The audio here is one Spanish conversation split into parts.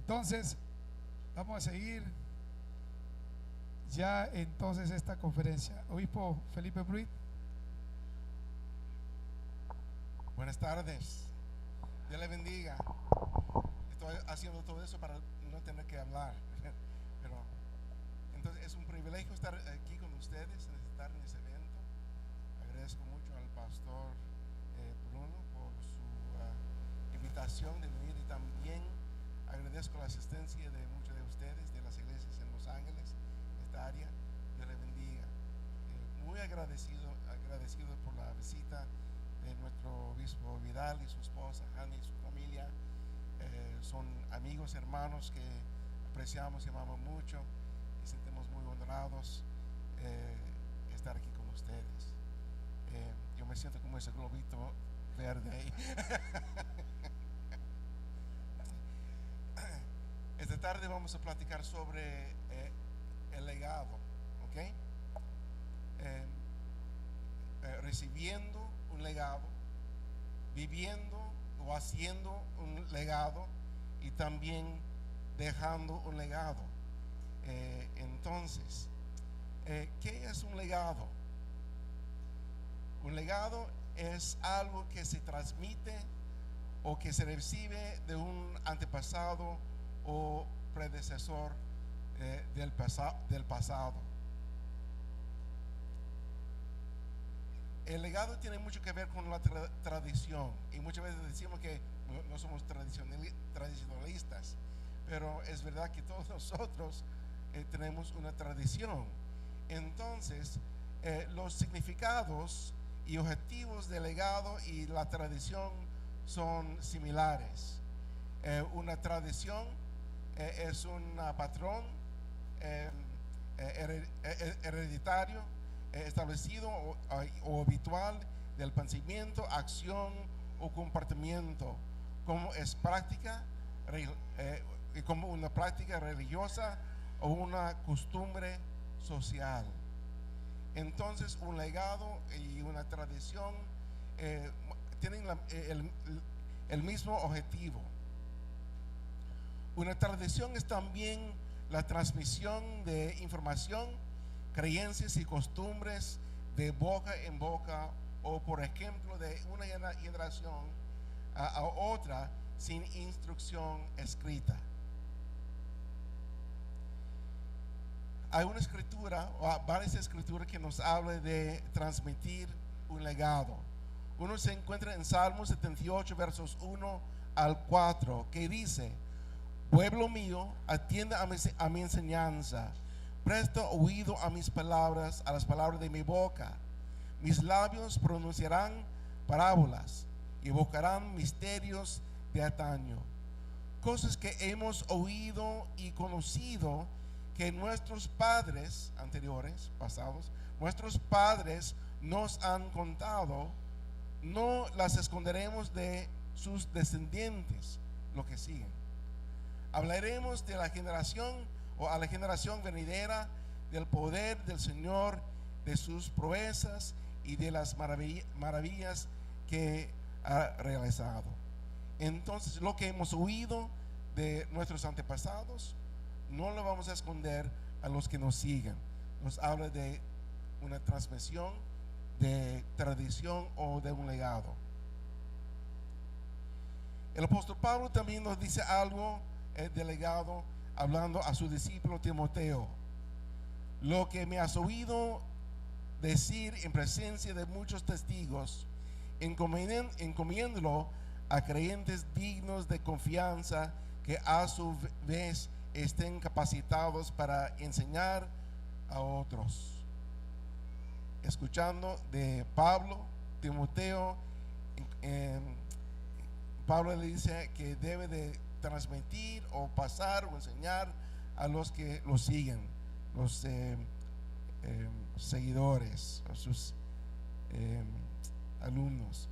Entonces, vamos a seguir ya entonces esta conferencia. Obispo Felipe Bruit. Buenas tardes. Dios le bendiga. Estoy haciendo todo eso para no tener que hablar. Pero entonces es un privilegio estar aquí con ustedes, estar en ese evento. Agradezco mucho al pastor Bruno por su invitación de venir, y también agradezco la asistencia de muchos de ustedes de las iglesias en Los Ángeles, esta área. Dios le bendiga. Muy agradecido por la visita de nuestro obispo Vidal y su esposa Hanny y su familia. Son amigos, hermanos que apreciamos y amamos mucho, y sentimos muy honrados estar aquí con ustedes. Yo me siento como ese globito verde ahí. Esta tarde vamos a platicar sobre el legado, ¿ok? Recibiendo un legado, viviendo o haciendo un legado, y también dejando un legado. Entonces, ¿qué es un legado? Un legado es algo que se transmite o que se recibe de un antepasado o predecesor del pasado. El legado tiene mucho que ver con la tradición, y muchas veces decimos que no somos tradicionalistas, pero es verdad que todos nosotros tenemos una tradición. Entonces, los significados y objetivos del legado y la tradición son similares. Una tradición es un patrón hereditario establecido o habitual del pensamiento, acción o comportamiento, como es práctica, como una práctica religiosa o una costumbre social. Entonces, un legado y una tradición tienen el mismo objetivo. Una tradición es también la transmisión de información, creencias y costumbres de boca en boca, o por ejemplo de una generación a otra sin instrucción escrita. Hay una escritura o varias escrituras que nos habla de transmitir un legado. Uno se encuentra en Salmos 78 versos 1 al 4, que dice: pueblo mío, atienda a mi enseñanza, presta oído a mis palabras, a las palabras de mi boca. Mis labios pronunciarán parábolas y evocarán misterios de antaño, cosas que hemos oído y conocido, que nuestros padres anteriores, pasados, nuestros padres nos han contado. No las esconderemos de sus descendientes, lo que siguen. Hablaremos de la generación o a la generación venidera del poder del Señor, de sus proezas y de las maravillas que ha realizado. Entonces, lo que hemos oído de nuestros antepasados no lo vamos a esconder a los que nos sigan. Nos habla de una transmisión, de tradición o de un legado. El apóstol Pablo también nos dice algo del legado, hablando a su discípulo Timoteo: lo que me has oído decir en presencia de muchos testigos, encomiéndalo a creyentes dignos de confianza, que a su vez estén capacitados para enseñar a otros. Escuchando de Pablo, Timoteo, Pablo le dice que debe de transmitir o pasar o enseñar a los que lo siguen, los seguidores, a sus alumnos.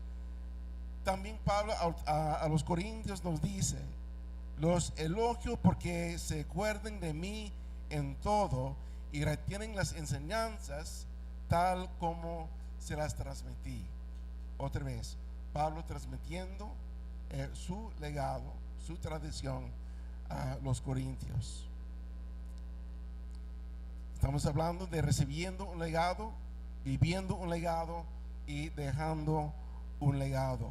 También Pablo a los corintios nos dice: los elogio porque se acuerden de mí en todo y retienen las enseñanzas tal como se las transmití. Otra vez, Pablo transmitiendo su legado, su tradición a los corintios. Estamos hablando de recibiendo un legado, viviendo un legado y dejando un legado.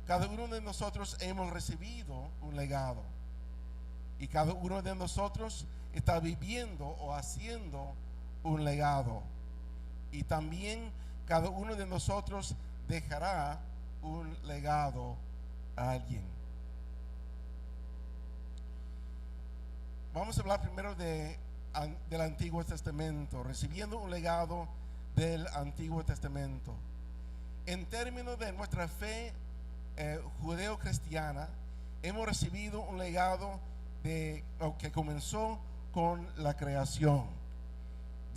Cada uno de nosotros hemos recibido un legado y cada uno de nosotros está viviendo o haciendo un legado, y también cada uno de nosotros dejará un legado a alguien. Vamos a hablar primero del Antiguo Testamento, recibiendo un legado del Antiguo Testamento. En términos de nuestra fe judeo-cristiana, hemos recibido un legado que comenzó con la creación.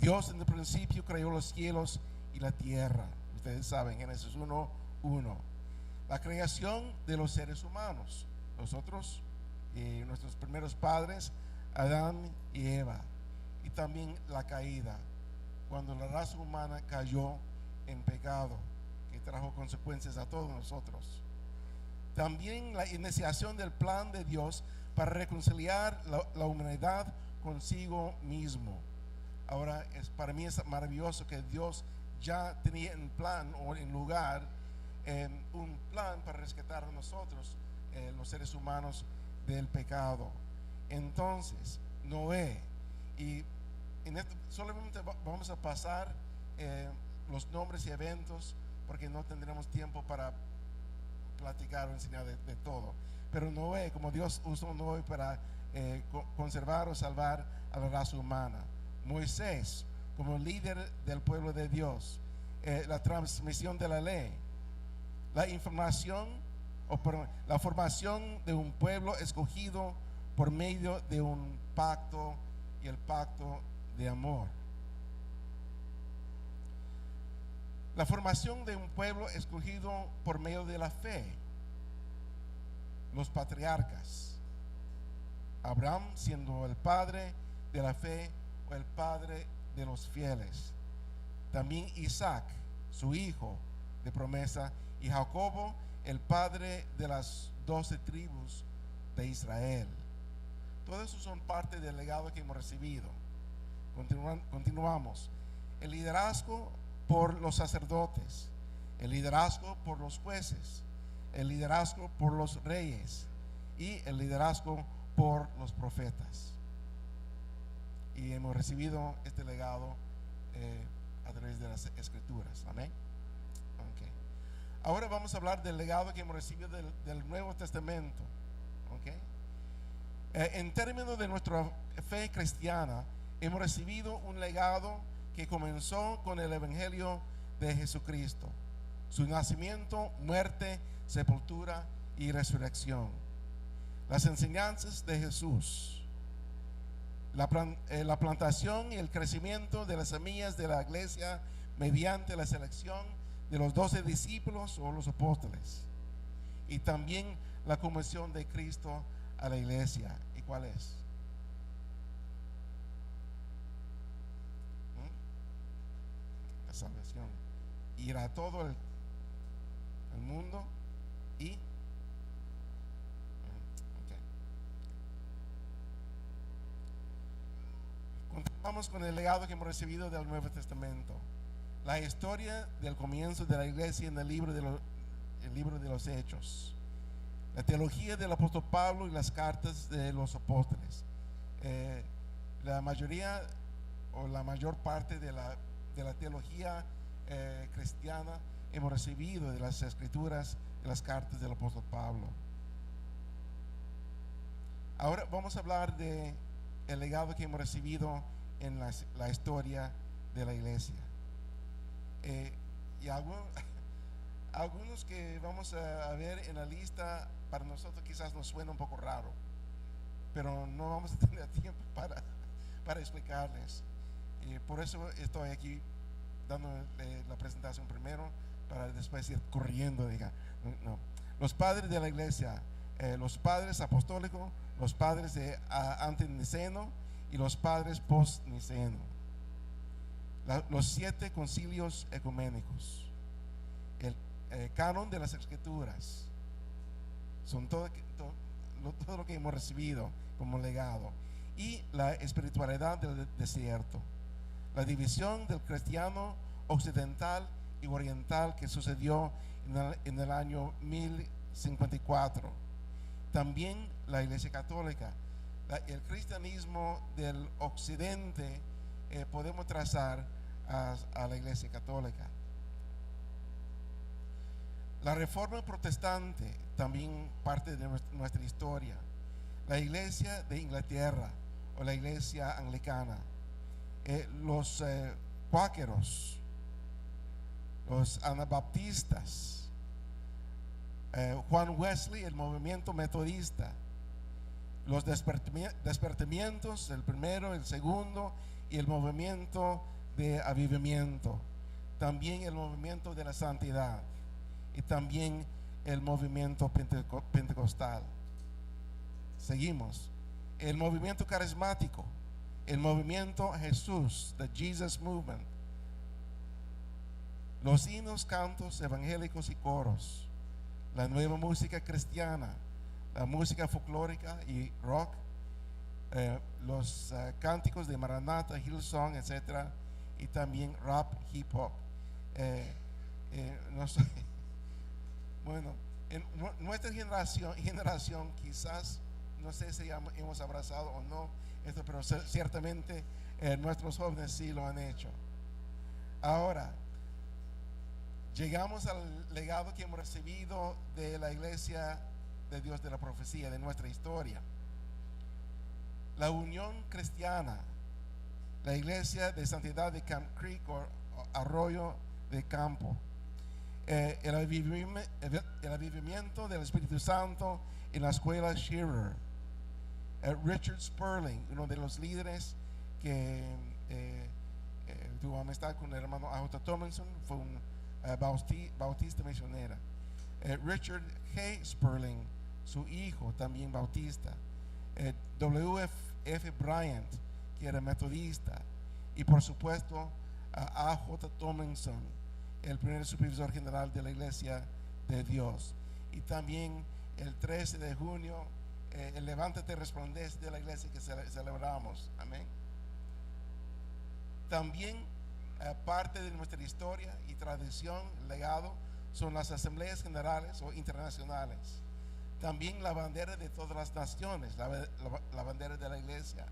Dios en el principio creó los cielos y la tierra. Ustedes saben, Génesis 1:1. La creación de los seres humanos, nosotros y nuestros primeros padres, Adán y Eva. Y también la caída, cuando la raza humana cayó en pecado, que trajo consecuencias a todos nosotros. También la iniciación del plan de Dios para reconciliar la humanidad consigo mismo. Ahora, para mí es maravilloso que Dios ya tenía en plan o en lugar un plan para rescatar a nosotros, los seres humanos, del pecado. Entonces, Noé, y en esto solamente vamos a pasar los nombres y eventos, porque no tendremos tiempo para platicar o enseñar de todo. Pero Noé, como Dios usó Noé para conservar o salvar a la raza humana. Moisés, como líder del pueblo de Dios. La transmisión de la ley. La formación de un pueblo escogido por medio de un pacto, y el pacto de amor. La formación de un pueblo escogido por medio de la fe. Los patriarcas. Abraham siendo el padre de la fe o el padre de los fieles. También Isaac, su hijo de promesa, y Jacobo, el padre de las 12 tribus de Israel. Todos esos son parte del legado que hemos recibido. Continuamos. El liderazgo por los sacerdotes, el liderazgo por los jueces, el liderazgo por los reyes y el liderazgo por los profetas. Y hemos recibido este legado a través de las escrituras. Amén. Okay. Ahora vamos a hablar del legado que hemos recibido del Nuevo Testamento. Okay. En términos de nuestra fe cristiana, hemos recibido un legado que comenzó con el Evangelio de Jesucristo, su nacimiento, muerte, sepultura y resurrección. Las enseñanzas de Jesús, la plantación y el crecimiento de las semillas de la iglesia mediante la selección de los 12 discípulos o los apóstoles, y también la conversión de Cristo a la iglesia. ¿Y cuál es? La salvación. Ir a todo el mundo y continuamos con el legado que hemos recibido del Nuevo Testamento. La historia del comienzo de la iglesia en el libro de los Hechos. La teología del apóstol Pablo y las cartas de los apóstoles. La mayoría o la mayor parte de la teología cristiana hemos recibido de las escrituras, de las cartas del apóstol Pablo. Ahora vamos a hablar de el legado que hemos recibido en la historia de la iglesia. Y algunos que vamos a ver en la lista, para nosotros quizás nos suena un poco raro, pero no vamos a tener tiempo para explicarles. Por eso estoy aquí dando la presentación primero, para después ir corriendo. No. Los padres de la iglesia, los padres apostólicos, los padres de anteniceno y los padres postniceno. Los 7 concilios ecuménicos, el canon de las escrituras, son todo lo que hemos recibido como legado. Y la espiritualidad del desierto, la división del cristiano occidental y oriental que sucedió en el año 1054. También la Iglesia Católica, el cristianismo del occidente, podemos trazar a la Iglesia Católica. La Reforma Protestante, también parte de nuestra historia. La Iglesia de Inglaterra o la Iglesia Anglicana. Los cuáqueros, los anabaptistas, Juan Wesley, el movimiento metodista, los despertamientos, el primero, el segundo, y el movimiento de avivamiento, también el movimiento de la santidad y también el movimiento pentecostal. Seguimos. El movimiento carismático, el movimiento Jesús, the Jesus Movement, los himnos, cantos evangélicos y coros, la nueva música cristiana, la música folclórica y rock, los cánticos de Maranatha, Hillsong, etc. Y también rap, hip hop. No sé. Bueno, en nuestra generación quizás, no sé si hemos abrazado o no esto, pero ciertamente nuestros jóvenes sí lo han hecho. Ahora, llegamos al legado que hemos recibido de la Iglesia de Dios de la Profecía, de nuestra historia. La Unión Cristiana, la Iglesia de Santidad de Camp Creek o Arroyo de Campo, el avivamiento del Espíritu Santo en la escuela Shearer, Richard Sperling, uno de los líderes que tuvo amistad con el hermano A.J. Tomlinson, fue un bautista misionera. Richard G. Sperling, su hijo, también bautista. W.F. Bryant, que era metodista. Y por supuesto A.J. Tomlinson, el primer supervisor general de la Iglesia de Dios. Y también el 13 de junio, el Levántate Resplandece de la iglesia que celebramos. Amén. También parte de nuestra historia y tradición, legado, son las asambleas generales o internacionales. También la bandera de todas las naciones, la bandera de la iglesia,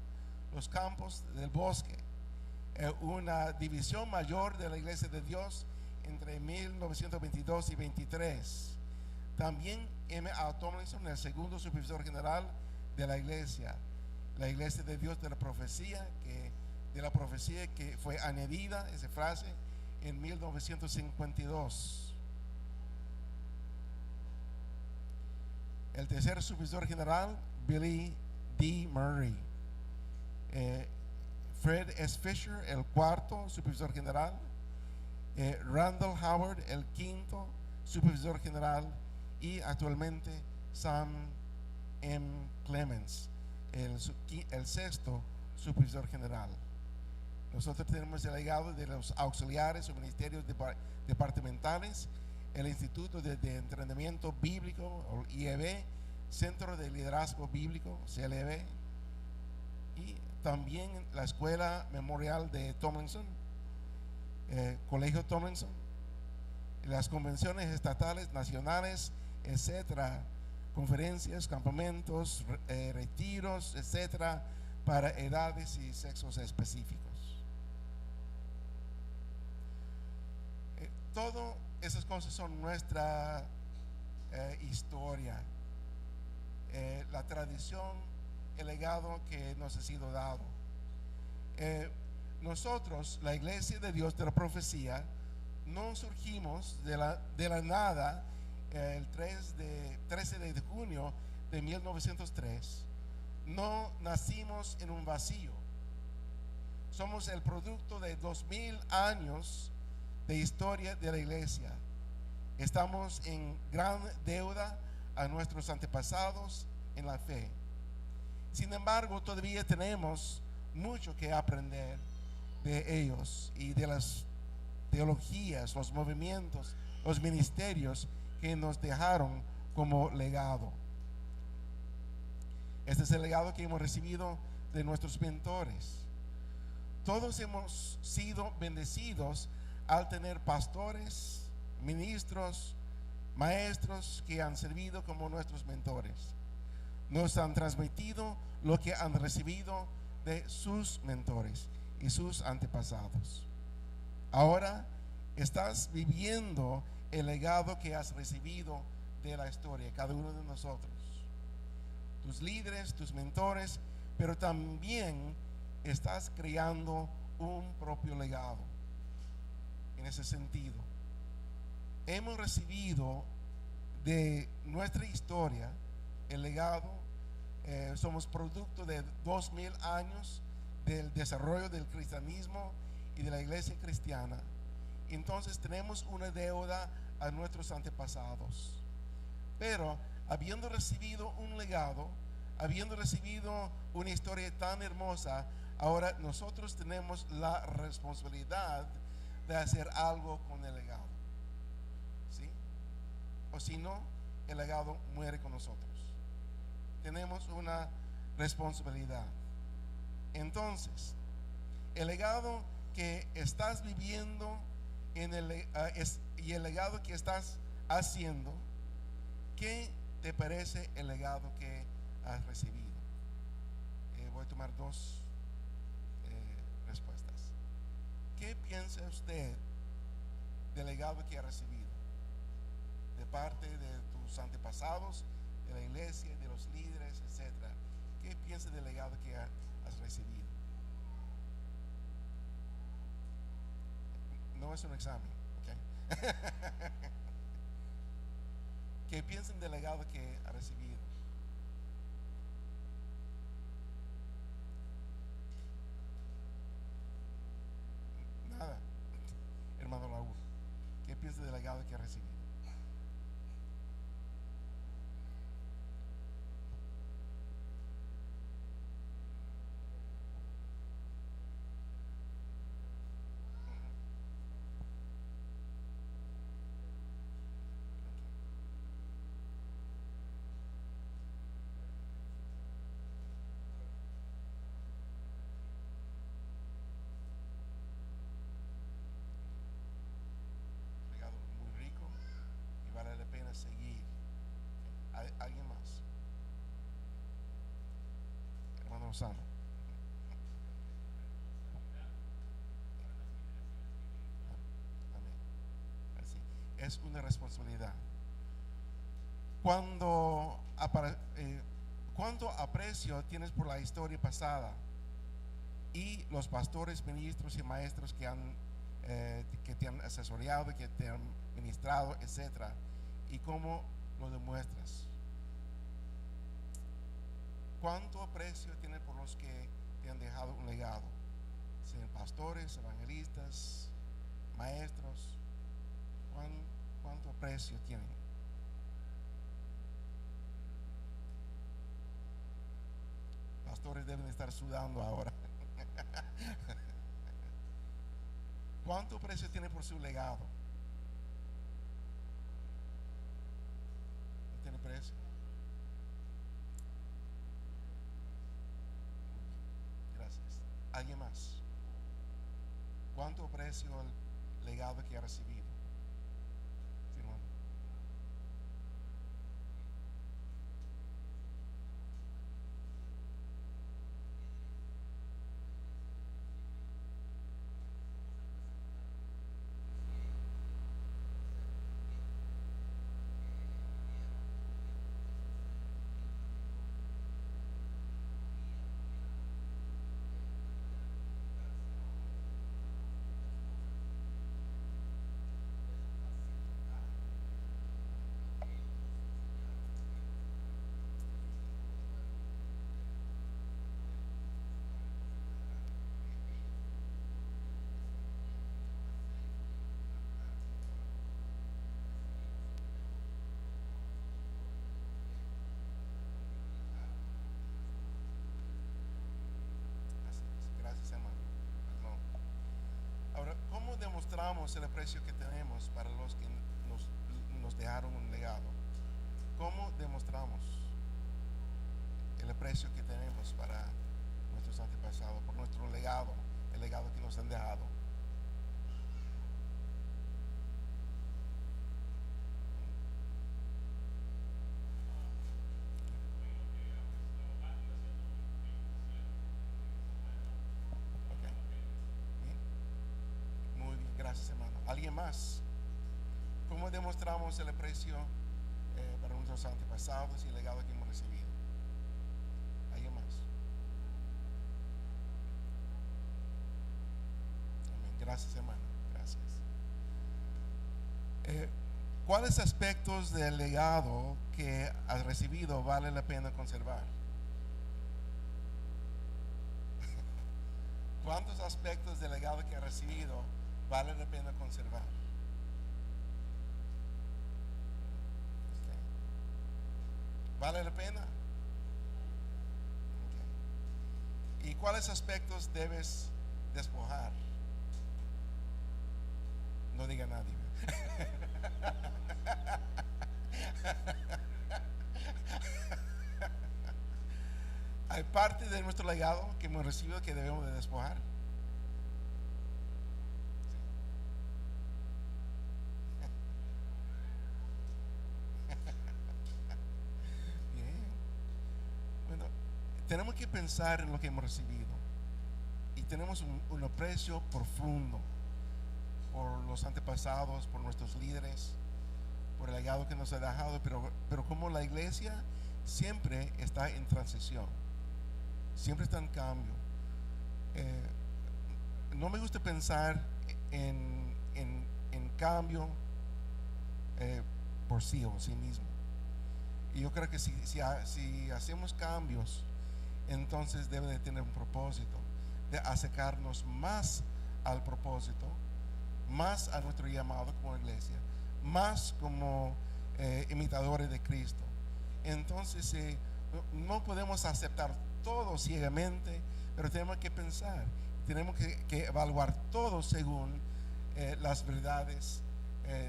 los campos del bosque, una división mayor de la Iglesia de Dios entre 1922 y 23. También M.A. Tomlinson, el segundo supervisor general de la Iglesia de Dios de la Profecía, que fue añadida esa frase en 1952. El tercer supervisor general, Billy D. Murray. Fred S. Fisher, el cuarto supervisor general. Randall Howard, el quinto supervisor general. Y actualmente Sam M. Clemens, el sexto supervisor general. Nosotros tenemos el legado de los auxiliares o ministerios departamentales, el Instituto de Entrenamiento Bíblico, o IEB, Centro de Liderazgo Bíblico, CLB, y también la Escuela Memorial de Tomlinson, Colegio Tomlinson, las convenciones estatales, nacionales, etcétera, conferencias, campamentos, retiros, etcétera, para edades y sexos específicos. Todas esas cosas son nuestra historia, la tradición, el legado que nos ha sido dado. Nosotros, la Iglesia de Dios de la Profecía, no surgimos de la nada el 13 de junio de 1903. No nacimos en un vacío. Somos el producto de 2000 años de historia de la iglesia. Estamos en gran deuda a nuestros antepasados en la fe. Sin embargo, todavía tenemos mucho que aprender de ellos y de las teologías, los movimientos, los ministerios que nos dejaron como legado. Este es el legado que hemos recibido de nuestros mentores. Todos hemos sido bendecidos al tener pastores, ministros, maestros que han servido como nuestros mentores. Nos han transmitido lo que han recibido de sus mentores y sus antepasados. Ahora estás viviendo el legado que has recibido de la historia, cada uno de nosotros. Tus líderes, tus mentores, pero también estás creando un propio legado. En ese sentido, hemos recibido de nuestra historia el legado. Somos producto de 2000 años del desarrollo del cristianismo y de la iglesia cristiana. Entonces tenemos una deuda a nuestros antepasados. Pero habiendo recibido un legado, habiendo recibido una historia tan hermosa, ahora nosotros tenemos la responsabilidad de hacer algo con el legado. ¿Sí? O si no, el legado muere con nosotros. Tenemos una responsabilidad. Entonces, el legado que estás viviendo y el legado que estás haciendo, ¿qué te parece el legado que has recibido? Voy a tomar dos respuestas. ¿Qué piensa usted del legado que ha recibido de parte de tus antepasados, de la iglesia, de los líderes, etcétera? ¿Qué piensa del legado que has recibido? No es un examen, ¿ok? ¿Qué piensan del legado que ha recibido? Nada. Hermano Raúl, ¿qué piensa del legado que ha recibido? Legado muy rico y vale la pena seguir. ¿Alguien más? Hermano Osano. Amén. Así. Es una responsabilidad. ¿Cuánto aprecio tienes por la historia pasada y los pastores, ministros y maestros que te han asesorado, que te han ministrado, etcétera? ¿Y cómo lo demuestras? ¿Cuánto aprecio tienes por los que te han dejado un legado? Sean pastores, evangelistas, maestros. ¿Cuánto aprecio tienen? Pastores deben estar sudando ahora. ¿Cuánto aprecio tiene por su legado? ¿No tiene precio? Gracias. ¿Alguien más? ¿Cuánto aprecio el legado que ha recibido? Sí, hermano. Así es. Gracias, hermano. No. Ahora, ¿cómo demostramos el aprecio que tenemos para los que nos dejaron un legado? ¿Cómo demostramos? el aprecio que tenemos para nuestros antepasados, por nuestro legado, el legado que nos han dejado. Ok. Bien. Muy bien, gracias hermano. ¿Alguien más? ¿Cómo demostramos el aprecio para nuestros antepasados y el legado que hemos recibido? ¿Alguien más? Amén. Gracias hermano, gracias. ¿Cuáles aspectos del legado que has recibido vale la pena conservar? ¿Cuántos aspectos del legado que has recibido vale la pena conservar? ¿Vale la pena? Okay. ¿Y cuáles aspectos debes despojar? No diga nadie. ¿Hay parte de nuestro legado que hemos recibido que debemos de despojar? Tenemos que pensar en lo que hemos recibido y tenemos un aprecio profundo por los antepasados, por nuestros líderes, por el legado que nos ha dejado, pero como la iglesia siempre está en transición, siempre está en cambio. No me gusta pensar en cambio por sí o sí mismo. Y yo creo que si hacemos cambios, entonces debe de tener un propósito, de acercarnos más al propósito, más a nuestro llamado como iglesia, más como imitadores de Cristo. Entonces no podemos aceptar todo ciegamente, pero tenemos que pensar, tenemos que evaluar todo según las verdades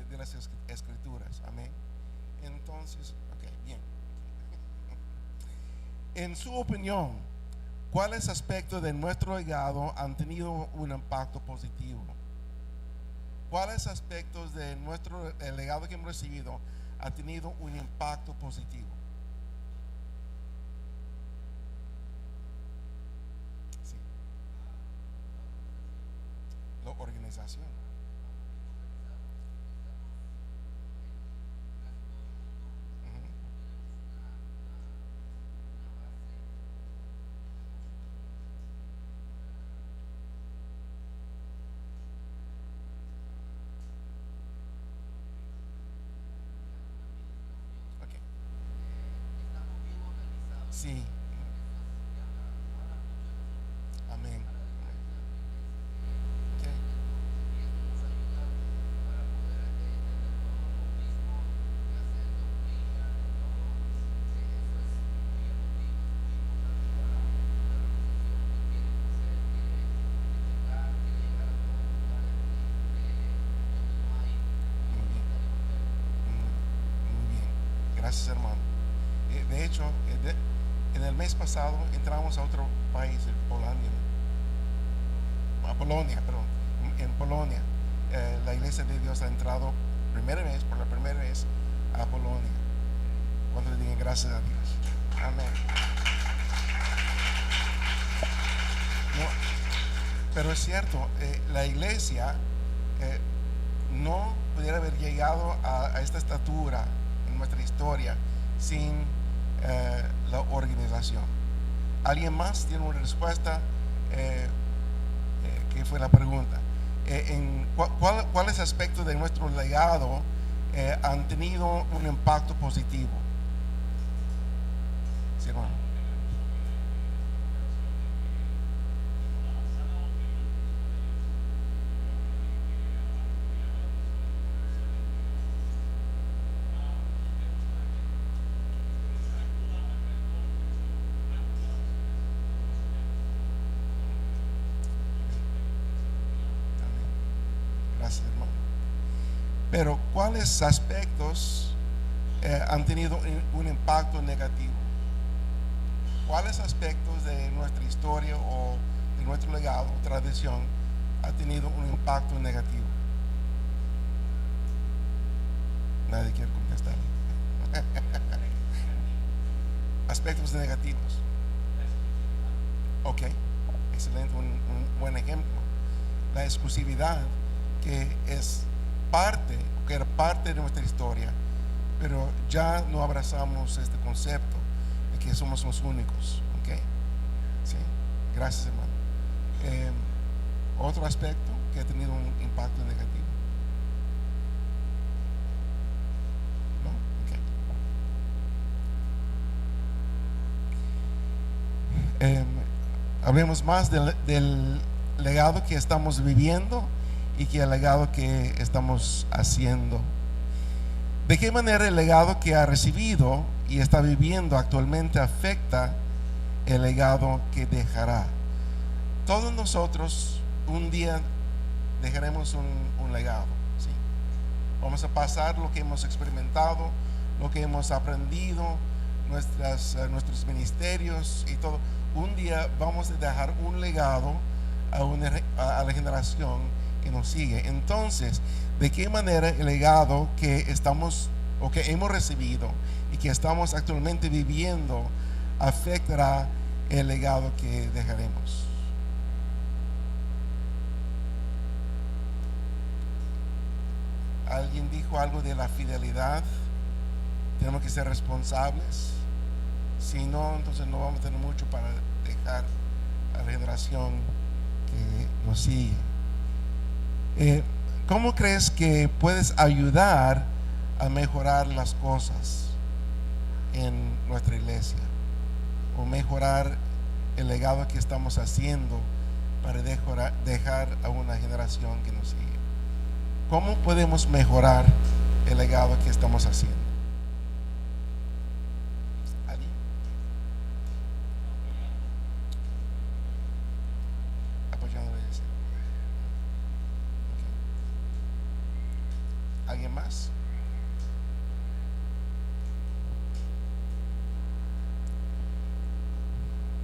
de las Escrituras. Amén. Entonces, ok, bien. En su opinión, ¿cuáles aspectos de nuestro legado han tenido un impacto positivo? ¿Cuáles aspectos de nuestro legado que hemos recibido han tenido un impacto positivo? Sí. La organización. Sí. Amén. Okay. Muy bien. Muy bien. Gracias, hermano. De hecho, en el mes pasado entramos a otro país, Polonia, perdón. En Polonia, la Iglesia de Dios ha entrado por la primera vez a Polonia. Cuando le digan gracias a Dios. Amén. No, pero es cierto, la Iglesia no pudiera haber llegado a esta estatura en nuestra historia sin la organización. ¿Alguien más tiene una respuesta? ¿Qué fue la pregunta? ¿Cuáles aspectos de nuestro legado han tenido un impacto positivo? Sí, hermano. Gracias, hermano. Pero ¿cuáles aspectos han tenido un impacto negativo? ¿cuáles aspectos de nuestra historia o de nuestro legado o tradición ha tenido un impacto negativo? Nadie quiere contestar. Aspectos negativos. Ok, excelente, un buen ejemplo. La exclusividad, que es parte, que era parte de nuestra historia, pero ya no abrazamos este concepto de que somos los únicos. Ok, sí, gracias, hermano. Otro aspecto que ha tenido un impacto negativo. ¿No? Ok. Hablemos más del legado que estamos viviendo y que el legado que estamos haciendo. ¿De qué manera el legado que ha recibido y está viviendo actualmente afecta el legado que dejará? Todos nosotros un día dejaremos un legado, ¿sí? Vamos a pasar lo que hemos experimentado, lo que hemos aprendido, nuestros ministerios y todo. Un día vamos a dejar un legado a la generación que nos sigue. Entonces, ¿de qué manera el legado que estamos o que hemos recibido y que estamos actualmente viviendo afectará el legado que dejaremos? Alguien dijo algo de la fidelidad. Tenemos que ser responsables. Si no, entonces no vamos a tener mucho para dejar a la generación que nos sigue. ¿Cómo crees que puedes ayudar a mejorar las cosas en nuestra iglesia? O mejorar el legado que estamos haciendo para dejar a una generación que nos sigue. ¿Cómo podemos mejorar el legado que estamos haciendo? ¿Alguien? Apoyando la iglesia. Okay. ¿Alguien más?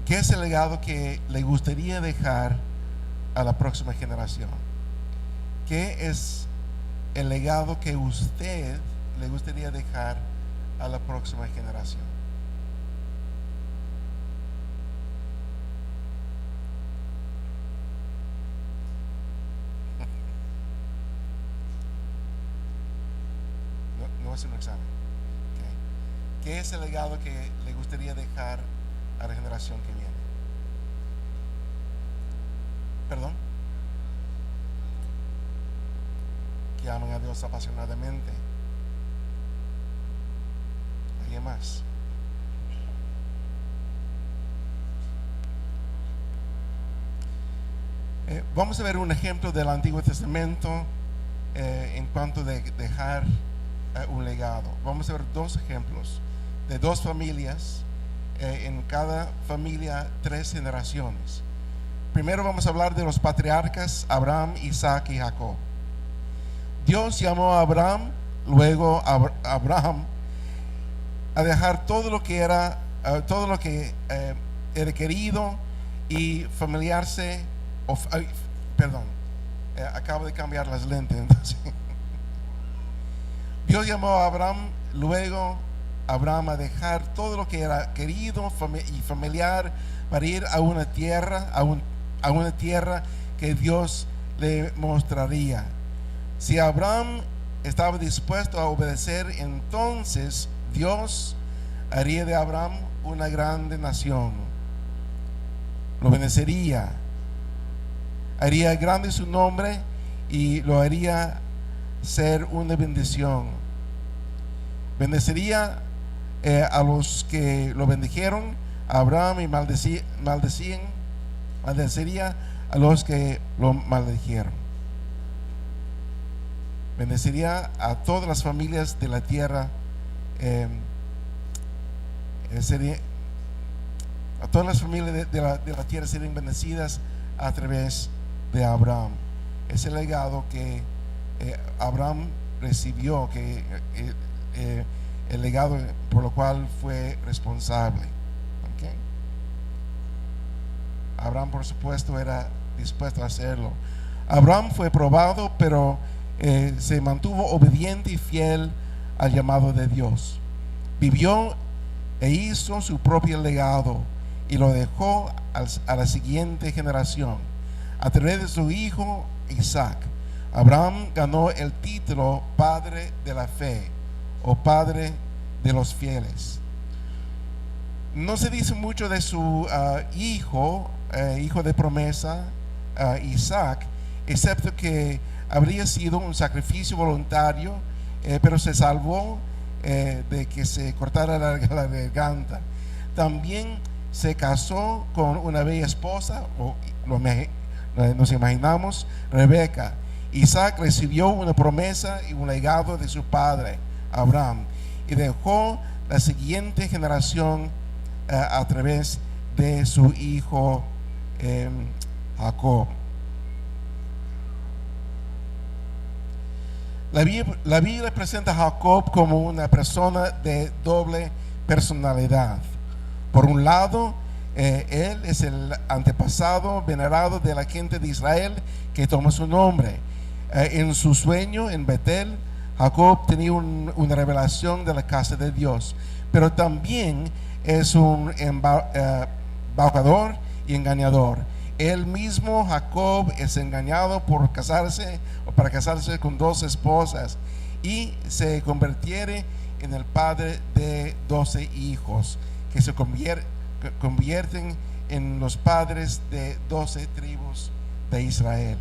¿Qué es el legado que le gustaría dejar a la próxima generación? ¿Qué es el legado que usted le gustaría dejar a la próxima generación? No es un examen. Okay. ¿Qué es el legado que le gustaría dejar a la generación que viene? ¿Perdón? Que amen a Dios apasionadamente. ¿Alguien más? Vamos a ver un ejemplo del Antiguo Testamento en cuanto de dejar un legado. Vamos a ver dos ejemplos de dos familias, en cada familia 3 generaciones. Primero vamos a hablar de los patriarcas Abraham, Isaac y Jacob. Dios llamó a Abraham, luego a Abraham, a dejar todo lo que era querido y familiarse. Acabo de cambiar las lentes. Entonces. Dios llamó a Abraham, luego Abraham a dejar todo lo que era querido y familiar para ir a una tierra, a una tierra que Dios le mostraría. Si Abraham estaba dispuesto a obedecer, entonces Dios haría de Abraham una grande nación. Lo bendeciría, haría grande su nombre y lo haría ser una bendición. Bendeciría a los que lo bendijeron a Abraham y maldeciría a los que lo maldijeron. Bendeciría a todas las familias de la tierra. A todas las familias de la tierra serían bendecidas a través de Abraham. Es el legado que Abraham recibió, el legado por lo cual fue responsable. ¿Okay? Abraham, por supuesto, era dispuesto a hacerlo. Abraham fue probado, pero se mantuvo obediente y fiel al llamado de Dios. Vivió e hizo su propio legado y lo dejó a la siguiente generación. A través de su hijo Isaac, Abraham ganó el título Padre de la Fe o Padre de los Fieles. No se dice mucho de su hijo de promesa, Isaac, excepto que habría sido un sacrificio voluntario, pero se salvó de que se cortara la garganta. También se casó con una bella esposa, nos imaginamos, Rebeca. Isaac recibió una promesa y un legado de su padre, Abraham, y dejó la siguiente generación a través de su hijo Jacob. La Biblia presenta a Jacob como una persona de doble personalidad. Por un lado, él es el antepasado venerado de la gente de Israel que toma su nombre. En su sueño en Betel, Jacob tenía una revelación de la casa de Dios, pero también es un embaucador y engañador. Él mismo, Jacob, es engañado para casarse con 2 esposas y se convirtiere en el padre de 12 hijos que se convierten en los padres de 12 tribus de Israel.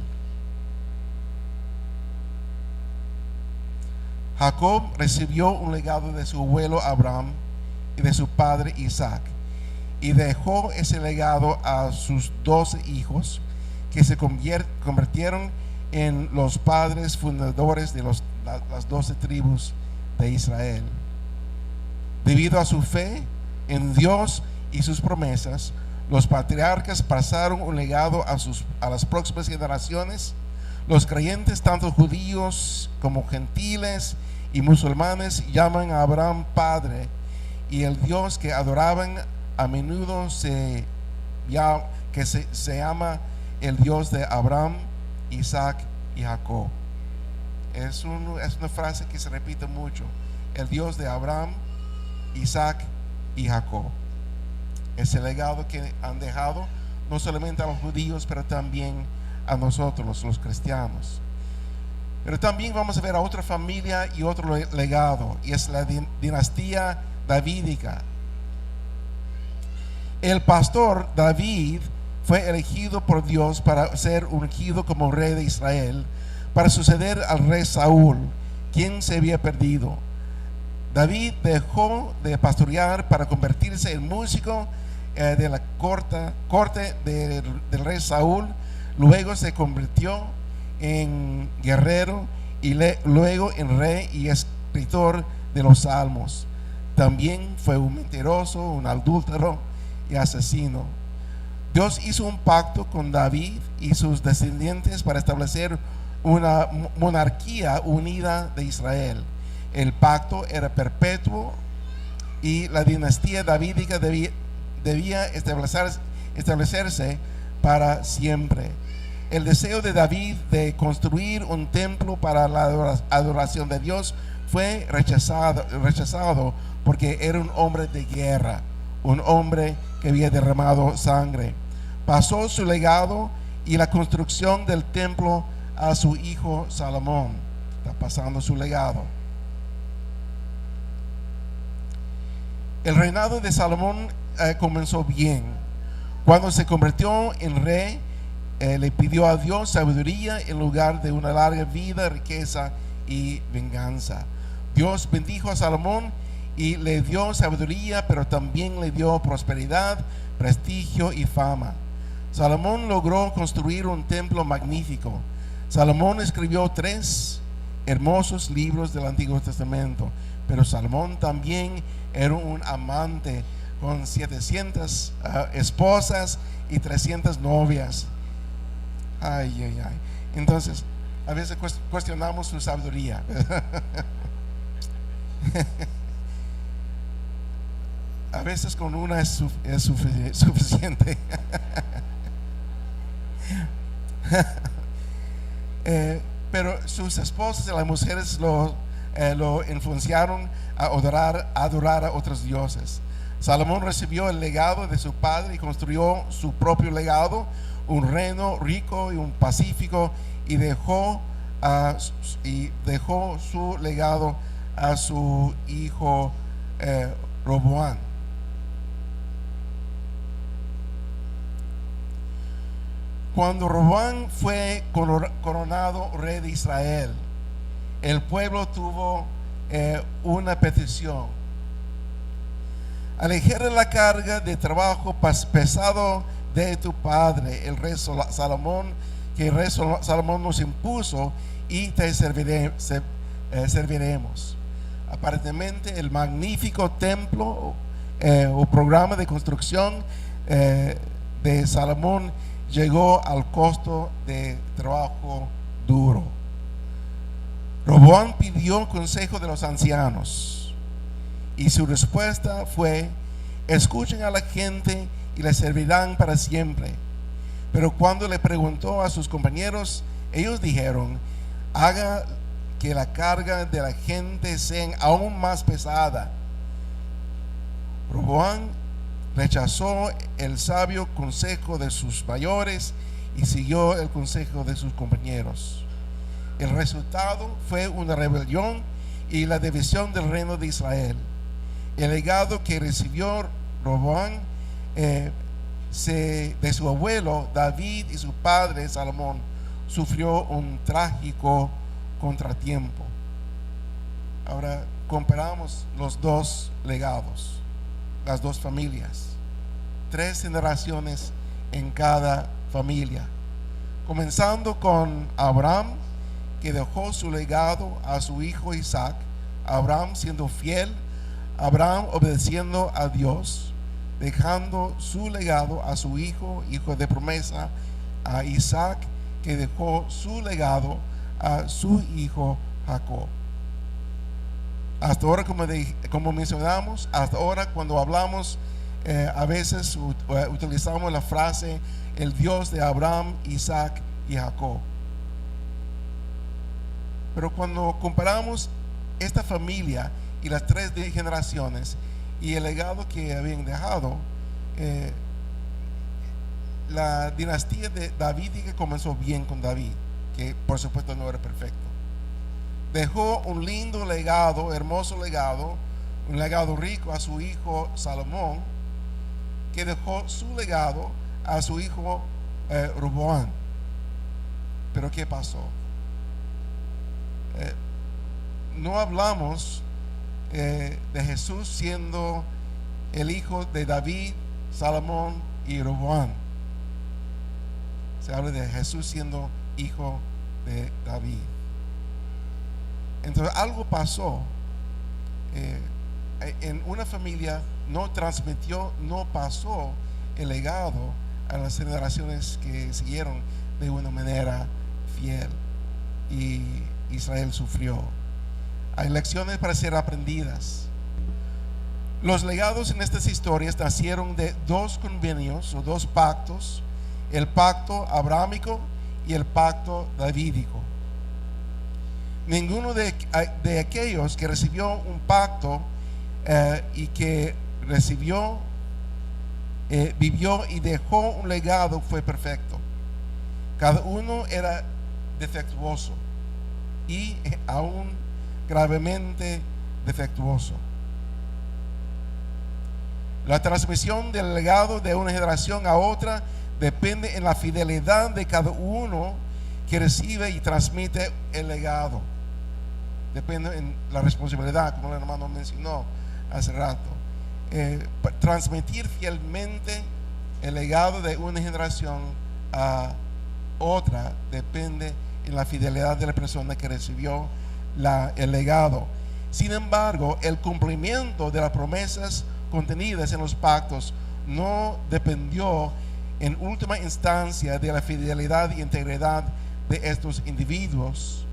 Jacob recibió un legado de su abuelo Abraham y de su padre Isaac, y dejó ese legado a sus 12 hijos que se convirtieron en los padres fundadores de las 12 tribus de Israel. Debido a su fe en Dios y sus promesas, los patriarcas pasaron un legado a las próximas generaciones. Los creyentes, tanto judíos como gentiles y musulmanes, llaman a Abraham Padre, y el Dios que adoraban a menudo se llama el Dios de Abraham, Isaac y Jacob. Es una frase que se repite mucho: el Dios de Abraham, Isaac y Jacob. Es el legado que han dejado no solamente a los judíos, pero también a nosotros, los cristianos. Pero también vamos a ver a otra familia y otro legado, y es la dinastía davídica. El pastor David fue elegido por Dios para ser ungido como rey de Israel, para suceder al rey Saúl, quien se había perdido. David dejó de pastorear para convertirse en músico de la corte del rey Saúl. Luego se convirtió en guerrero y luego en rey y escritor de los salmos. También fue un mentiroso, un adúltero y asesino. Dios hizo un pacto con David y sus descendientes para establecer una monarquía unida de Israel. El pacto era perpetuo y la dinastía davídica debía establecerse para siempre. El deseo de David de construir un templo para la adoración de Dios fue rechazado porque era un hombre de guerra, un hombre que había derramado sangre. Pasó su legado y la construcción del templo a su hijo Salomón. Está pasando su legado. El reinado de Salomón comenzó bien. Cuando se convirtió en rey, le pidió a Dios sabiduría en lugar de una larga vida, riqueza y venganza. Dios bendijo a Salomón y le dio sabiduría, pero también le dio prosperidad, prestigio y fama. Salomón logró construir un templo magnífico. Salomón escribió 3 hermosos libros del Antiguo Testamento, pero Salomón también era un amante con 700 esposas y 300 novias. Ay. Entonces, a veces cuestionamos su sabiduría. A veces con una es suficiente. Pero sus esposas y las mujeres lo influenciaron a adorar a otros dioses. Salomón recibió el legado de su padre y construyó su propio legado, un reino rico y un pacífico, y dejó su legado a su hijo Roboam. Cuando Roboam fue coronado rey de Israel, el pueblo tuvo una petición: aligera la carga de trabajo pesado de tu padre, el rey Salomón, que el rey Salomón nos impuso, y te serviremos. Aparentemente, el magnífico templo o programa de construcción de Salomón llegó al costo de trabajo duro. Roboam pidió consejo de los ancianos, y su respuesta fue: escuchen a la gente y le servirán para siempre. Pero cuando le preguntó a sus compañeros, ellos dijeron: haga que la carga de la gente sea aún más pesada. Roboam rechazó el sabio consejo de sus mayores y siguió el consejo de sus compañeros. El resultado fue una rebelión y la división del reino de Israel. El legado que recibió Roboam de su abuelo David y su padre Salomón sufrió un trágico contratiempo. Ahora comparamos los dos legados, las dos familias, 3 generaciones en cada familia, comenzando con Abraham, que dejó su legado a su hijo Isaac. Abraham siendo fiel, Abraham obedeciendo a Dios, dejando su legado a su hijo de promesa, a Isaac, que dejó su legado a su hijo Jacob. Hasta ahora, como mencionamos, hasta ahora cuando hablamos, a veces utilizamos la frase el Dios de Abraham, Isaac y Jacob. Pero cuando comparamos esta familia y las 3 generaciones y el legado que habían dejado, la dinastía de David que comenzó bien con David, que por supuesto no era perfecto, dejó un lindo legado, hermoso legado, un legado rico a su hijo Salomón, que dejó su legado a su hijo Roboam. Pero ¿qué pasó? No hablamos de Jesús siendo el hijo de David, Salomón y Roboam. Se habla de Jesús siendo hijo de David. Entonces algo pasó en una familia, no pasó el legado a las generaciones que siguieron de una manera fiel, y Israel sufrió. Hay lecciones para ser aprendidas. Los legados en estas historias nacieron de 2 convenios o 2 pactos: el pacto abrahámico y el pacto davídico. Ninguno de aquellos que recibió un pacto y que vivió y dejó un legado fue perfecto. Cada uno era defectuoso y aún gravemente defectuoso. La transmisión del legado de una generación a otra depende en la fidelidad de cada uno que recibe y transmite el legado. Depende en la responsabilidad, como el hermano mencionó hace rato. Transmitir fielmente el legado de una generación a otra depende en la fidelidad de la persona que recibió el legado. Sin embargo, el cumplimiento de las promesas contenidas en los pactos no dependió en última instancia de la fidelidad e integridad de estos individuos,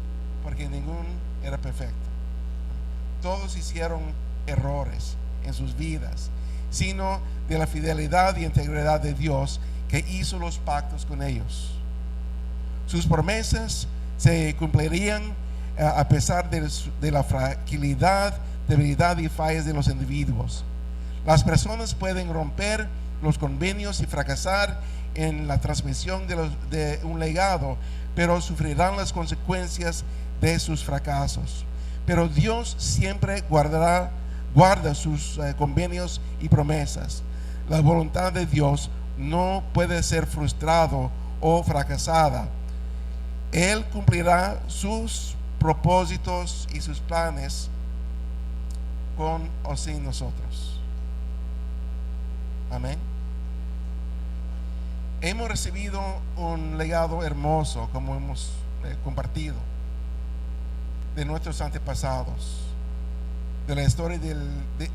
porque ninguno era perfecto. Todos hicieron errores en sus vidas, sino de la fidelidad y integridad de Dios, que hizo los pactos con ellos. Sus promesas se cumplirían a pesar de la fragilidad, debilidad y fallas de los individuos. Las personas pueden romper los convenios y fracasar en la transmisión de un legado, pero sufrirán las consecuencias de sus fracasos. Pero Dios siempre guarda sus convenios y promesas. La voluntad de Dios no puede ser frustrado o fracasada. Él cumplirá sus propósitos y sus planes con o sin nosotros. Amén. Hemos recibido un legado hermoso, como hemos compartido, de nuestros antepasados, de la historia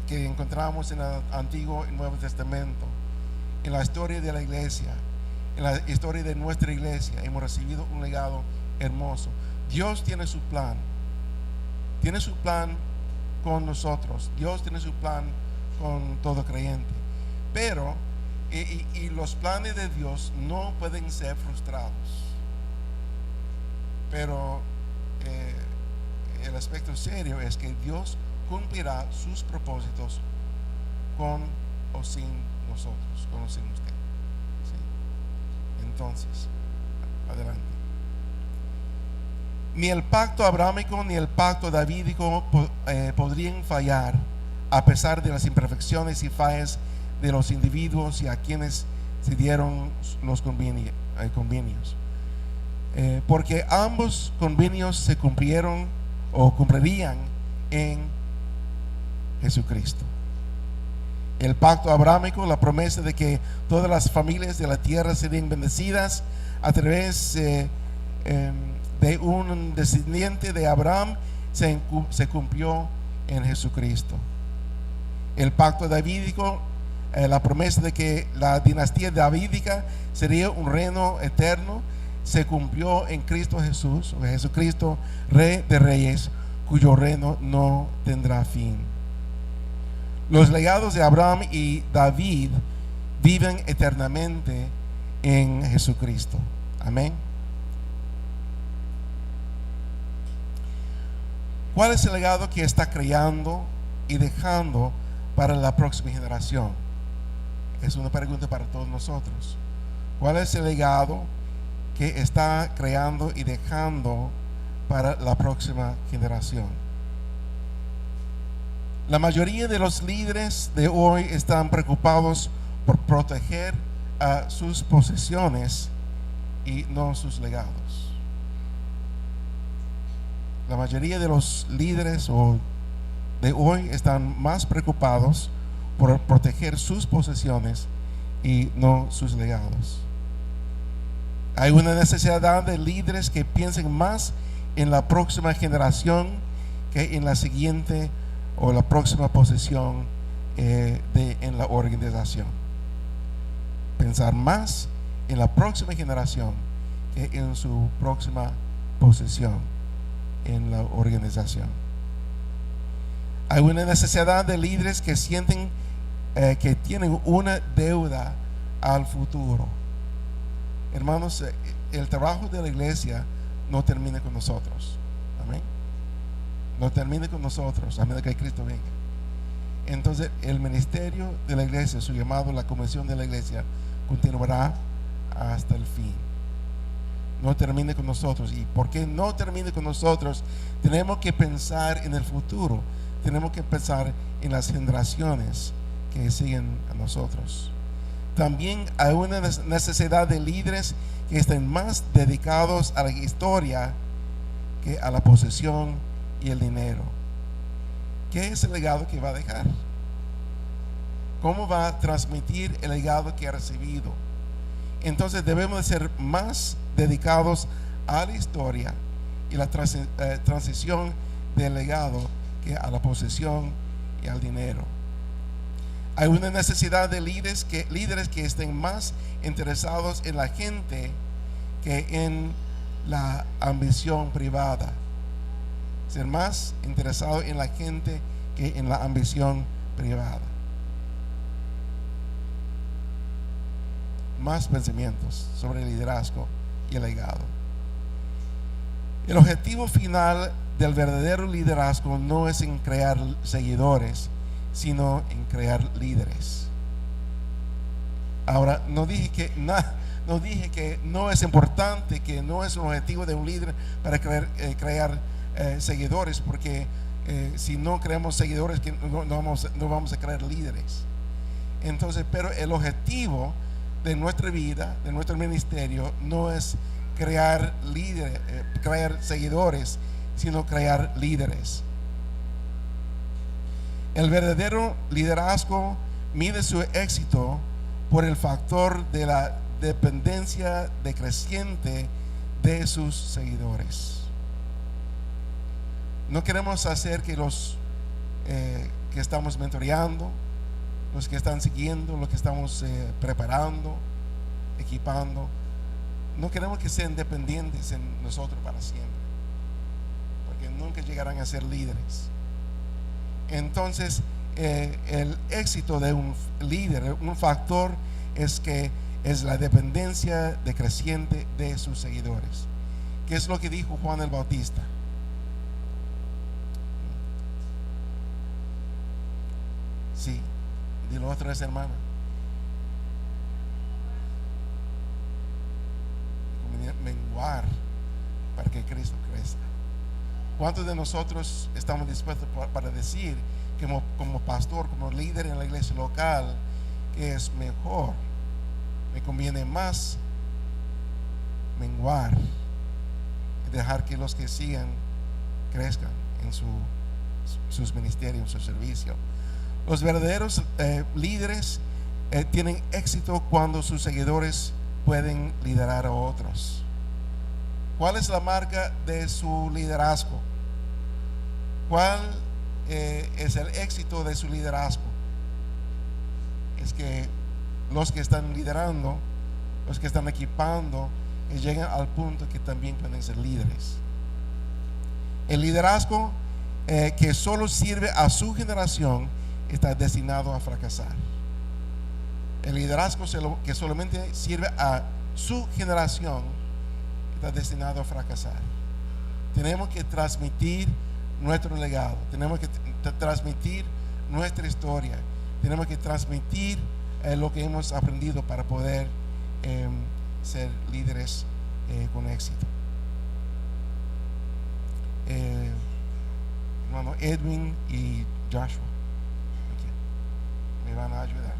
que encontramos en el Antiguo y Nuevo Testamento, en la historia de la iglesia, en la historia de nuestra iglesia. Hemos recibido un legado hermoso. Dios tiene su plan con nosotros. Dios tiene su plan con todo creyente, pero y los planes de Dios no pueden ser frustrados. Pero el aspecto serio es que Dios cumplirá sus propósitos con o sin nosotros, con o sin usted. ¿Sí? Entonces, adelante. Ni el pacto abrámico ni el pacto davídico podrían fallar, a pesar de las imperfecciones y fallas de los individuos y a quienes se dieron los convenios. Porque ambos convenios se cumplieron o cumplirían en Jesucristo. El pacto abrámico, la promesa de que todas las familias de la tierra serían bendecidas a través de un descendiente de Abraham, se cumplió en Jesucristo. El pacto davídico, la promesa de que la dinastía davídica sería un reino eterno, se cumplió en Cristo Jesús, o Jesucristo, Rey de Reyes, cuyo reino no tendrá fin. Los legados de Abraham y David viven eternamente en Jesucristo. Amén. ¿Cuál es el legado que está creando y dejando para la próxima generación? Es una pregunta para todos nosotros. ¿Cuál es el legado que está creando y dejando para la próxima generación? La mayoría de los líderes de hoy están preocupados por proteger sus posesiones y no sus legados. La mayoría de los líderes de hoy están más preocupados por proteger sus posesiones y no sus legados. Hay una necesidad de líderes que piensen más en la próxima generación que en la siguiente o la próxima posesión en la organización. Pensar más en la próxima generación que en su próxima posesión en la organización. Hay una necesidad de líderes que sienten que tienen una deuda al futuro. Hermanos, el trabajo de la iglesia no termina con nosotros. Amén. No termina con nosotros a menos que Cristo venga. Entonces el ministerio de la iglesia, su llamado, la comisión de la iglesia, continuará hasta el fin. No termine con nosotros. Y porque no termine con nosotros, tenemos que pensar en el futuro. Tenemos que pensar en las generaciones que siguen a nosotros. También hay una necesidad de líderes que estén más dedicados a la historia que a la posesión y el dinero. ¿Qué es el legado que va a dejar? ¿Cómo va a transmitir el legado que ha recibido? Entonces debemos de ser más dedicados a la historia y la transición del legado que a la posesión y al dinero. Hay una necesidad de líderes que estén más interesados en la gente que en la ambición privada. Ser más interesado en la gente que en la ambición privada. Más pensamientos sobre el liderazgo y el legado. El objetivo final del verdadero liderazgo no es en crear seguidores, sino en crear líderes. Ahora, no dije que no es importante, que no es un objetivo de un líder para crear seguidores, porque si no creamos seguidores, que no vamos a crear líderes. Entonces, pero el objetivo de nuestra vida, de nuestro ministerio, no es crear líderes, crear seguidores, sino crear líderes. El verdadero liderazgo mide su éxito por el factor de la dependencia decreciente de sus seguidores. No queremos hacer que los que estamos mentoreando, los que están siguiendo, los que estamos preparando, equipando, no queremos que sean dependientes en nosotros para siempre, porque nunca llegarán a ser líderes. Entonces, el éxito de un líder, un factor, es que es la dependencia decreciente de sus seguidores. ¿Qué es lo que dijo Juan el Bautista? Sí, dilo otra vez, hermana. Menguar para que Cristo crezca. ¿Cuántos de nosotros estamos dispuestos para decir que como pastor, como líder en la iglesia local, que es mejor, me conviene más menguar y dejar que los que sigan crezcan en sus ministerios, en su servicio? Los verdaderos líderes tienen éxito cuando sus seguidores pueden liderar a otros. ¿Cuál es la marca de su liderazgo? ¿Cuál es el éxito de su liderazgo? Es que los que están liderando, los que están equipando, llegan al punto que también pueden ser líderes. El liderazgo que solo sirve a su generación está destinado a fracasar. El liderazgo que solamente sirve a su generación está destinado a fracasar. Tenemos que transmitir nuestro legado, tenemos que transmitir nuestra historia, tenemos que transmitir lo que hemos aprendido para poder ser líderes con éxito. Hermano Edwin y Joshua, me van a ayudar.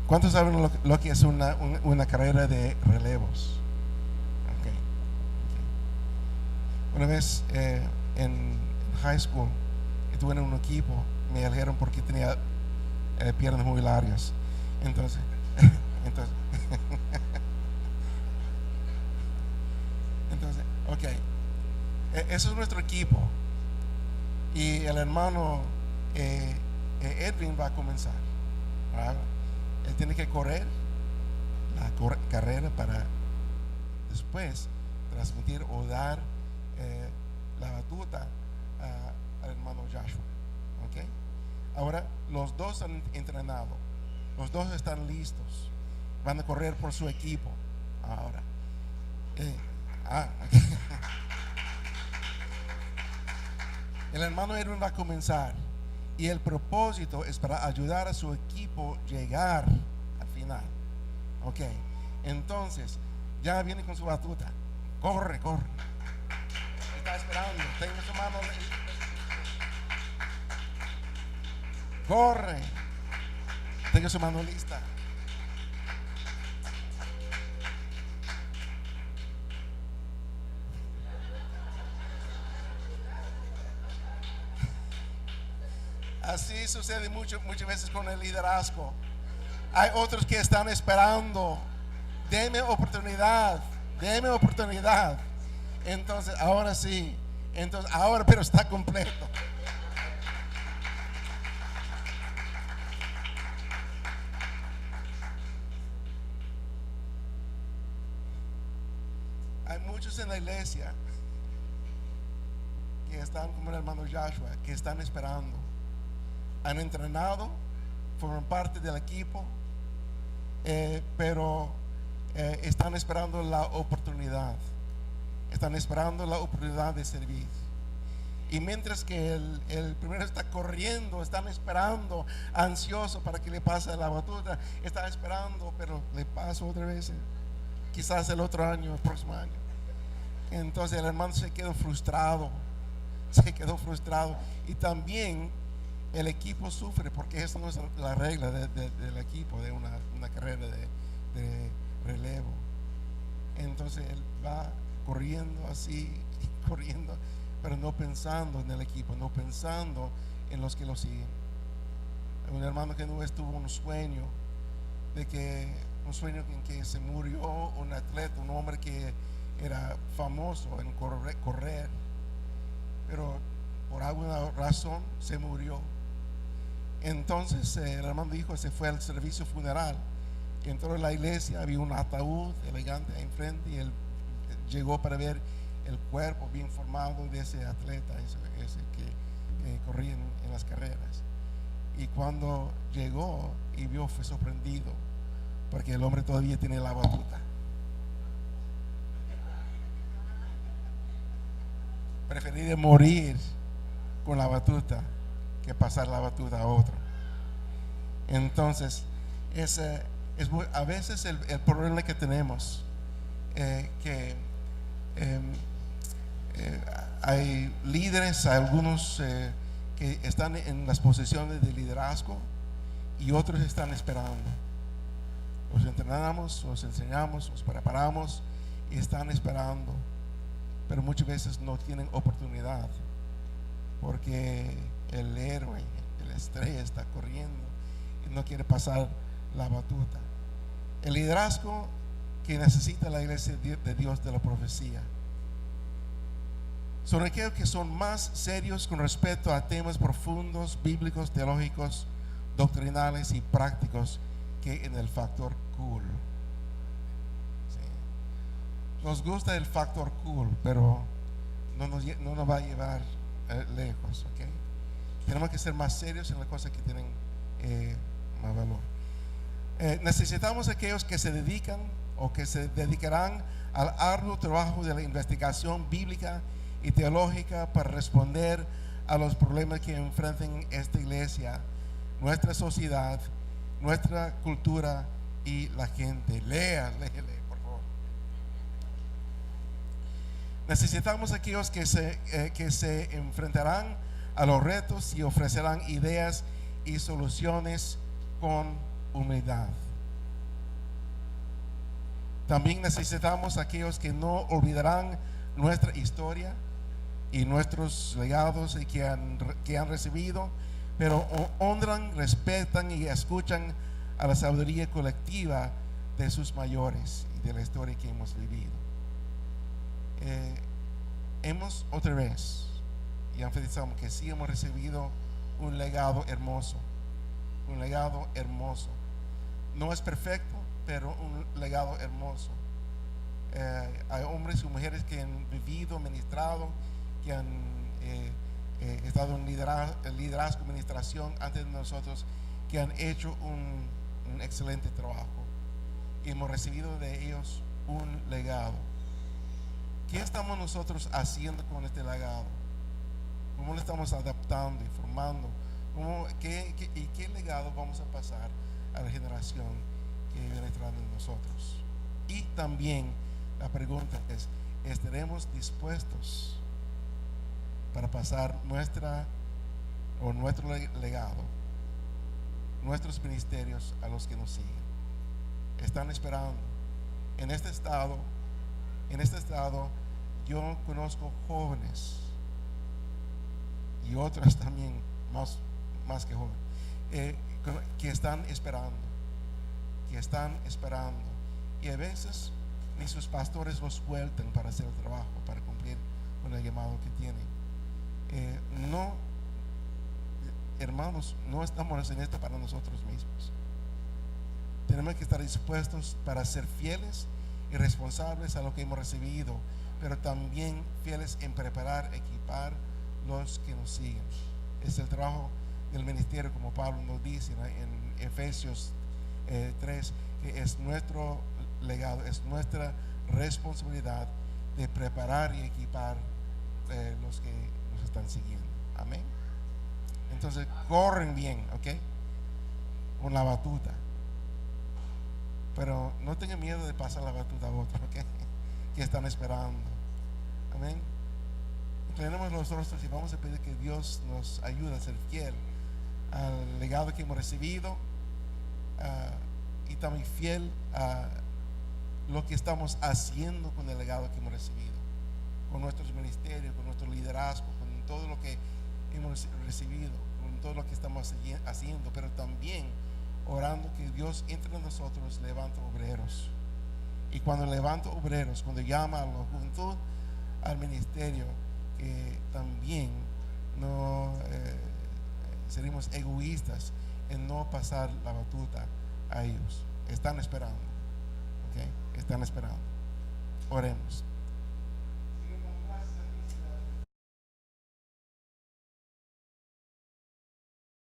¿Cuántos saben lo que es una carrera de relevos? Okay. Una vez en high school estuve en un equipo, me eligieron porque tenía piernas muy largas. Entonces ok, eso es nuestro equipo, y el hermano Edwin va a comenzar, ¿verdad? Él tiene que correr la carrera para después transmitir o dar la batuta al hermano Joshua. ¿Okay? Ahora los dos han entrenado, los dos están listos, van a correr por su equipo. Ahora okay. El hermano Edwin va a comenzar, y el propósito es para ayudar a su equipo llegar al final. Ok, entonces ya viene con su batuta. Corre. Está esperando. Tenga su mano. Corre. Tenga su mano lista. Así sucede muchas veces con el liderazgo. Hay otros que están esperando. Deme oportunidad. Entonces, ahora sí. Ahora, pero está completo. Hay muchos en la iglesia que están como el hermano Joshua, que están esperando. han entrenado, forman parte del equipo, pero están esperando la oportunidad. Están esperando la oportunidad de servir. Y mientras que el primero está corriendo, están esperando, ansioso para que le pase la batuta, está esperando, pero le pasa otra vez, quizás el otro año, el próximo año. Entonces el hermano se quedó frustrado, y también el equipo sufre, porque eso no es la regla del equipo, de una carrera de relevo. Entonces él va corriendo así, corriendo, pero no pensando en el equipo, no pensando en los que lo siguen. Un hermano que no tuvo un sueño en que se murió un atleta, un hombre que era famoso en correr, pero por alguna razón se murió. Entonces el hermano dijo, se fue al servicio funeral, y entró en la iglesia, había un ataúd elegante ahí enfrente, y él llegó para ver el cuerpo bien formado de ese atleta, ese que corría en las carreras. Y cuando llegó y vio, fue sorprendido, porque el hombre todavía tiene la batuta. Preferiría morir con la batuta que pasar la batuta a otro. Entonces, a veces el problema que tenemos, hay líderes, hay algunos que están en las posiciones de liderazgo y otros están esperando. Los entrenamos, los enseñamos, los preparamos y están esperando, pero muchas veces no tienen oportunidad porque el héroe, la estrella está corriendo y no quiere pasar la batuta. El liderazgo que necesita la iglesia de Dios de la profecía son aquellos que son más serios con respecto a temas profundos, bíblicos, teológicos, doctrinales y prácticos que en el factor cool. Sí. Nos gusta el factor cool, pero no nos va a llevar lejos, ¿okay? Tenemos que ser más serios en las cosas que tienen más valor. Necesitamos aquellos que se dedican o que se dedicarán al arduo trabajo de la investigación bíblica y teológica para responder a los problemas que enfrentan esta iglesia, nuestra sociedad, nuestra cultura y la gente. Léale, por favor. Necesitamos aquellos que se enfrentarán a los retos y ofrecerán ideas y soluciones con humildad. También necesitamos aquellos que no olvidarán nuestra historia y nuestros legados y que han recibido, pero honran, respetan y escuchan a la sabiduría colectiva de sus mayores y de la historia que hemos vivido. Hemos otra vez y enfatizamos que sí hemos recibido un legado hermoso, no es perfecto, pero un legado hermoso. Hay hombres y mujeres que han vivido, ministrado, que han estado en liderazgo, administración antes de nosotros, que han hecho un excelente trabajo y hemos recibido de ellos un legado. ¿Qué estamos nosotros haciendo con este legado? ¿Cómo lo estamos adaptando y formando? ¿Qué legado vamos a pasar a la generación que viene detrás de nosotros? Y también la pregunta es, ¿estaremos dispuestos para pasar nuestro legado, nuestros ministerios a los que nos siguen? Están esperando. En este estado yo conozco jóvenes y otras también más que jóvenes que están esperando y a veces ni sus pastores los sueltan para hacer el trabajo, para cumplir con el llamado que tienen. Hermanos, no estamos en esto para nosotros mismos. Tenemos que estar dispuestos para ser fieles y responsables a lo que hemos recibido, pero también fieles en preparar, equipar los que nos siguen. Es el trabajo del ministerio, como Pablo nos dice, ¿no?, en Efesios 3, que es nuestro legado, es nuestra responsabilidad de preparar y equipar los que nos están siguiendo. Amén. Entonces corren bien, ¿ok? Con la batuta, pero no tengan miedo de pasar la batuta a otros, ¿ok? Que están esperando. Amén. Inclinemos los rostros y vamos a pedir que Dios nos ayude a ser fiel al legado que hemos recibido, y también fiel a lo que estamos haciendo con el legado que hemos recibido, con nuestros ministerios, con nuestro liderazgo, con todo lo que hemos recibido, con todo lo que estamos haciendo, pero también orando que Dios entre en nosotros, levanta obreros. Y cuando levanta obreros, cuando llama a la juventud al ministerio, que también no seremos egoístas en no pasar la batuta a ellos. Están esperando, ¿ok? Están esperando. Oremos.